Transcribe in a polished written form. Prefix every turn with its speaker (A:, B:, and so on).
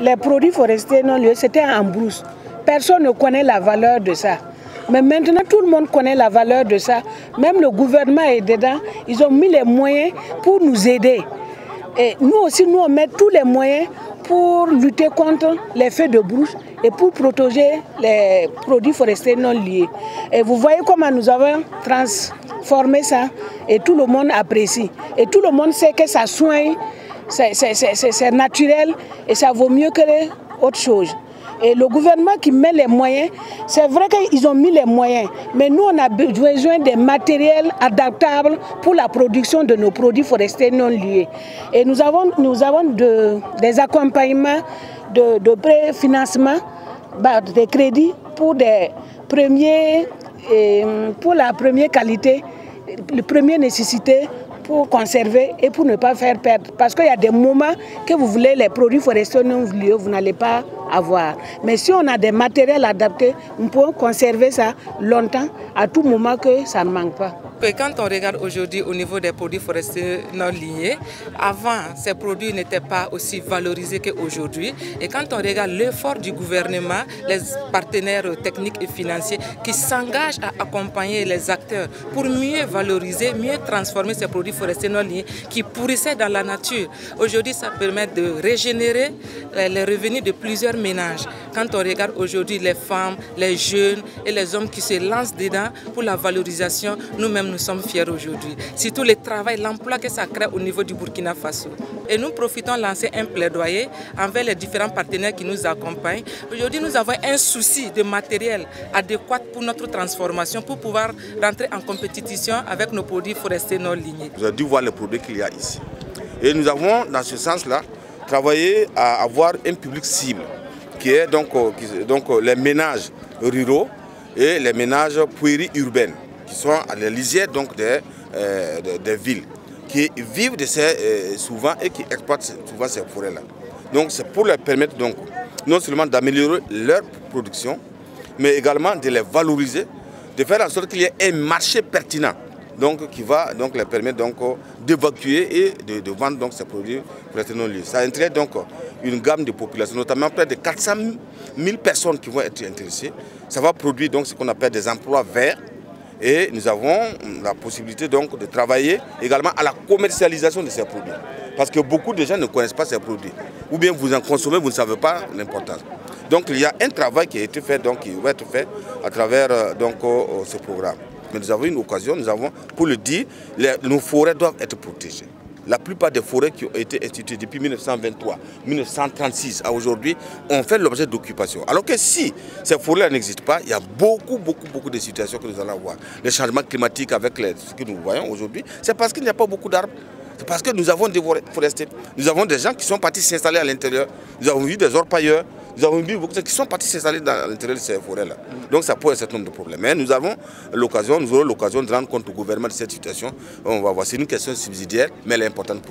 A: les produits forestiers non liés, c'était en brousse. Personne ne connaît la valeur de ça. Mais maintenant, tout le monde connaît la valeur de ça. Même le gouvernement est dedans. Ils ont mis les moyens pour nous aider. Et nous aussi, nous, on met tous les moyens pour lutter contre les feux de brousse et pour protéger les produits forestiers non liés. Et vous voyez comment nous avons transformé ça et tout le monde apprécie. Et tout le monde sait que ça soigne, c'est naturel et ça vaut mieux que autre chose. Et le gouvernement qui met les moyens, c'est vrai qu'ils ont mis les moyens, mais nous on a besoin de matériel adaptable pour la production de nos produits forestiers non liés. Et nous avons des accompagnements de préfinancement, des crédits pour pour la première qualité, les premières nécessités pour conserver et pour ne pas faire perdre. Parce qu'il y a des moments que vous voulez les produits forestiers non liés, vous n'allez pas avoir. Mais si on a des matériels adaptés, on peut conserver ça longtemps, à tout moment que ça ne manque pas.
B: Et quand on regarde aujourd'hui au niveau des produits forestiers non liés, avant ces produits n'étaient pas aussi valorisés qu'aujourd'hui. Et quand on regarde l'effort du gouvernement, les partenaires techniques et financiers qui s'engagent à accompagner les acteurs pour mieux valoriser, mieux transformer ces produits forestiers non liés qui pourrissaient dans la nature. Aujourd'hui, ça permet de régénérer les revenus de plusieurs ménages. Quand on regarde aujourd'hui les femmes, les jeunes et les hommes qui se lancent dedans pour la valorisation, nous-mêmes nous sommes fiers aujourd'hui. Surtout le travail, l'emploi que ça crée au niveau du Burkina Faso. Et nous profitons de lancer un plaidoyer envers les différents partenaires qui nous accompagnent. Aujourd'hui, nous avons un souci de matériel adéquat pour notre transformation, pour pouvoir rentrer en compétition avec nos produits forestiers non liés.
C: Vous avez dû voir les produits qu'il y a ici. Et nous avons, dans ce sens-là, travaillé à avoir un public cible, qui est donc les ménages ruraux et les ménages périurbains, qui sont à la lisière donc des villes, qui vivent de ces, souvent et qui exploitent souvent ces forêts-là. Donc c'est pour leur permettre donc, non seulement d'améliorer leur production, mais également de les valoriser, de faire en sorte qu'il y ait un marché pertinent donc, qui va donc, les permettre d'évacuer et de vendre donc, ces produits forestiers non liés. Ça intéresse donc une gamme de populations, notamment près de 400 000 personnes qui vont être intéressées. Ça va produire donc, ce qu'on appelle des emplois verts. Et nous avons la possibilité donc de travailler également à la commercialisation de ces produits. Parce que beaucoup de gens ne connaissent pas ces produits. Ou bien vous en consommez, vous ne savez pas l'importance. Donc il y a un travail qui a été fait, donc, qui va être fait à travers ce programme. Mais nous avons une occasion, pour le dire, nos forêts doivent être protégées. La plupart des forêts qui ont été instituées depuis 1923, 1936 à aujourd'hui ont fait l'objet d'occupation. Alors que si ces forêts n'existent pas, il y a beaucoup de situations que nous allons voir. Les changements climatiques avec ce que nous voyons aujourd'hui, c'est parce qu'il n'y a pas beaucoup d'arbres. C'est parce que nous avons des forestiers. Nous avons des gens qui sont partis s'installer à l'intérieur. Nous avons vu des orpailleurs. Nous avons vu beaucoup de gens qui sont partis s'installer à l'intérieur de ces forêts-là. Donc ça pose un certain nombre de problèmes. Mais nous aurons l'occasion de rendre compte au gouvernement de cette situation. On va voir, c'est une question subsidiaire, mais elle est importante pour nous.